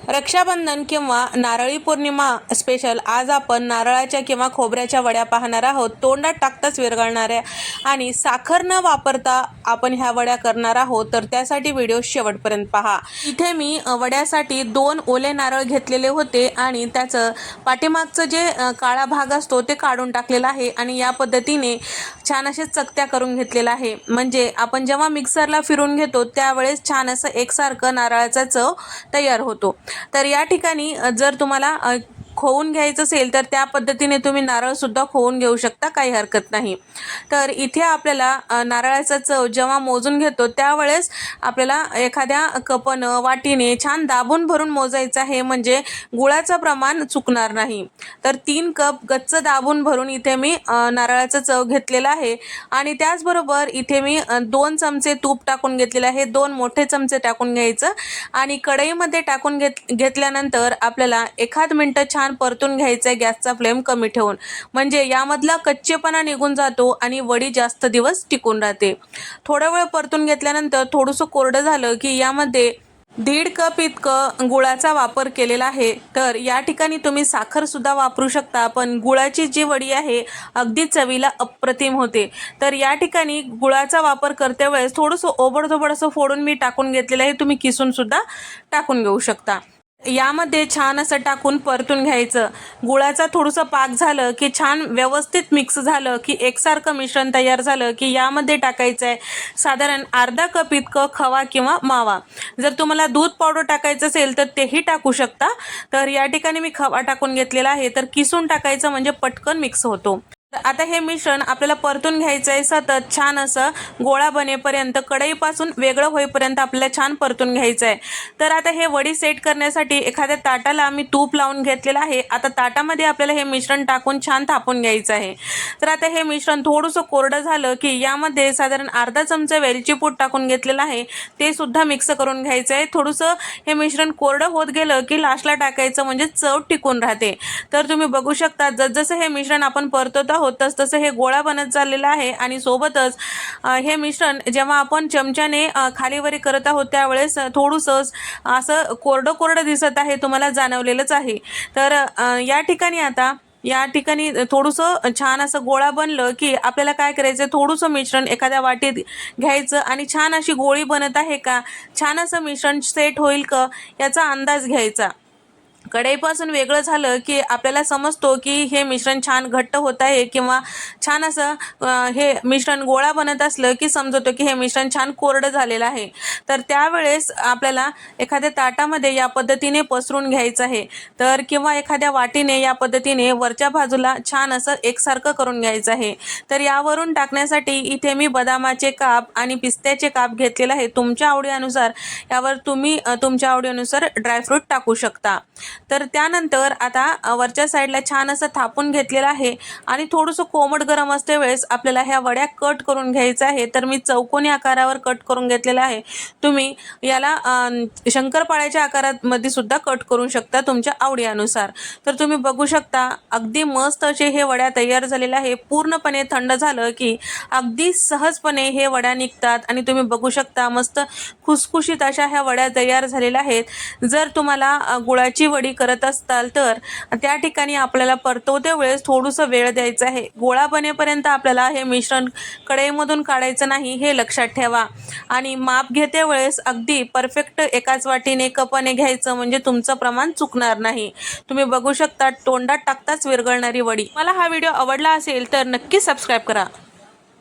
रक्षाबंधन किंवा नारळी पौर्णिमा स्पेशल आज आपण नारळाच्या किंवा खोबऱ्याच्या वड्या पाहणार आहोत। तोंडात टाकताच विरघळणाऱ्या आणि साखर न वापरता आपण ह्या वड्या करणार आहोत, तर त्यासाठी व्हिडिओ शेवटपर्यंत पहा। इथे मी वड्यासाठी 2 ओले नारळ घेतलेले होते आणि त्याचं पाठीमागचं जे काळा भाग असतो ते काढून टाकलेला आहे आणि या पद्धतीने छान असे चकत्या करून घेतलेला आहे। म्हणजे आपण जेव्हा मिक्सरला फिरून घेतो त्यावेळेस छान असं एकसारखं नारळाचा चव तयार होतो। तर या ठिकाणी जर तुम्हाला खोवून घ्यायचं असेल तर त्या पद्धतीने तुम्ही नारळ सुद्धा खोवून घेऊ शकता, काही हरकत नाही। तर इथे आपल्याला नारळाचा चव जेव्हा मोजून घेतो त्यावेळेस आपल्याला एखाद्या कपनं वाटीने छान दाबून भरून मोजायचं आहे, म्हणजे गुळाचं प्रमाण चुकणार नाही। तर 3 कप गच्च दाबून भरून इथे मी नारळाचा चव घेतलेला आहे आणि त्याचबरोबर इथे मी 2 चमचे तूप टाकून घेतलेले आहे। 2 मोठे चमचे टाकून घ्यायचं आणि कढईमध्ये टाकून घेतल्यानंतर आपल्याला 1 मिनिट छान परतून घ्यायचं आहे, गॅसचा फ्लेम कमी ठेवून, म्हणजे यामधला कच्चेपणा निघून जातो आणि वडी जास्त दिवस टिकून राहते। थोडा वेळ परतून घेतल्यानंतर थोडंसं कोरडं झालं की यामध्ये 1.5 कप इतकं गुळाचा वापर केलेला आहे। तर या ठिकाणी तुम्ही साखर सुद्धा वापरू शकता, पण गुळाची जी वडी आहे अगदी चवीला अप्रतिम होते। तर या ठिकाणी गुळाचा वापर करते वेळेस थोडंसं ओबडधोबड असं फोडून मी टाकून घेतलेलं आहे, तुम्ही किसून सुद्धा टाकून घेऊ शकता। यामध्ये छान असं टाकून परतून घ्यायचं। गुळाचा थोडंसं पाक झालं की छान व्यवस्थित मिक्स झालं की एकसारखं मिश्रण तयार झालं की यामध्ये टाकायचं आहे साधारण अर्धा कप इतकं खवा किंवा मावा। जर तुम्हाला दूध पावडर टाकायचं असेल तर तेही टाकू शकता। तर या ठिकाणी मी खवा टाकून घेतलेला आहे, तर किसून टाकायचं म्हणजे पटकन मिक्स होतो। आता हे मिश्रण आपल्याला परतून घ्यायचं आहे, सतत छान असं गोळा बनेपर्यंत, कढईपासून वेगळं होईपर्यंत आपल्याला छान परतून घ्यायचं आहे। तर आता हे वडी सेट करण्यासाठी एखाद्या ताटाला मी तूप लावून घेतलेलं आहे। आता ताटामध्ये आपल्याला हे मिश्रण टाकून छान थापून घ्यायचं आहे। तर आता हे मिश्रण थोडंसं कोरडं झालं की यामध्ये साधारण अर्धा चमचा वेलची पूड टाकून घेतलेलं आहे, ते सुद्धा मिक्स करून घ्यायचं आहे। थोडंसं हे मिश्रण कोरडं होत गेलं की लास्टला टाकायचं, म्हणजे चव टिकून राहते। तर तुम्ही बघू शकता जसं हे मिश्रण आपण परतत आहोत तसं हे गोळा बनत चाललेला आहे आणि सोबतच हे मिश्रण जेव्हा आपण चमच्याने खालीवरी करत आहोत त्यावेळेस थोडंसं असं कोरडं दिसत आहे, तुम्हाला जाणवलेलंच आहे। तर या ठिकाणी थोडंसं छान असं गोळा बनलं की आपल्याला काय करायचं, थोडंसं मिश्रण एखाद्या वाटीत घ्यायचं आणि छान अशी गोळी बनत आहे का, छान असं मिश्रण सेट होईल का याचा अंदाज घ्यायचा। कढईपासून वेगळं झालं की आपल्याला समजतो की हे मिश्रण छान घट्ट होत आहे किंवा छान असं हे मिश्रण गोळा बनत असलं की समजतो की हे मिश्रण छान कोरडं झालेलं आहे। तर त्यावेळेस आपल्याला एखाद्या ताटामध्ये या पद्धतीने पसरून घ्यायचं आहे, तर किंवा एखाद्या वाटीने या पद्धतीने वरच्या बाजूला छान असं एकसारखं करून घ्यायचं आहे। तर यावरून टाकण्यासाठी इथे मी बदामाचे काप आणि पिस्त्याचे काप घेतलेले आहे। तुमच्या आवडीनुसार यावर तुम्ही तुमच्या आवडीनुसार ड्रायफ्रूट टाकू शकता। तर त्यानंतर आता वरच्या साईडला छान असं थापून घेतलेलं आहे आणि थोडंसं कोमट गरम असते वेळेस आपल्याला ह्या वड्या कट करून घ्यायचं आहे। तर मी चौकोनी आकारावर कट करून घेतलेला आहे, तुम्ही याला शंकरपाळ्याच्या आकारामध्ये सुद्धा कट करू शकता तुमच्या आवडीनुसार। तर तुम्ही बघू शकता अगदी मस्त असे हे वड्या तयार झालेले आहे। पूर्णपणे थंड झालं की अगदी सहजपणे हे वड्या निघतात आणि तुम्ही बघू शकता मस्त खुसखुशीत अशा ह्या वड्या तयार झालेल्या आहेत। जर तुम्हाला गुळाची वडी करत असताल तर त्या ठिकाणी आपल्याला परतवते वेळेस थोडंसं वेळ द्यायचा आहे। गोळा बनेपर्यंत आपल्याला हे मिश्रण कढईमधून काढायचं नाही, हे लक्षात ठेवा। आणि माप घेते वेळेस अगदी परफेक्ट एकाच वाटीने कपाने घ्यायचं, म्हणजे तुमचं प्रमाण चुकणार नाही। तुम्ही बघू शकता तोंडात टाकताच विरघळणारी वडी। मला हा व्हिडिओ आवडला असेल तर नक्की सबस्क्राईब करा।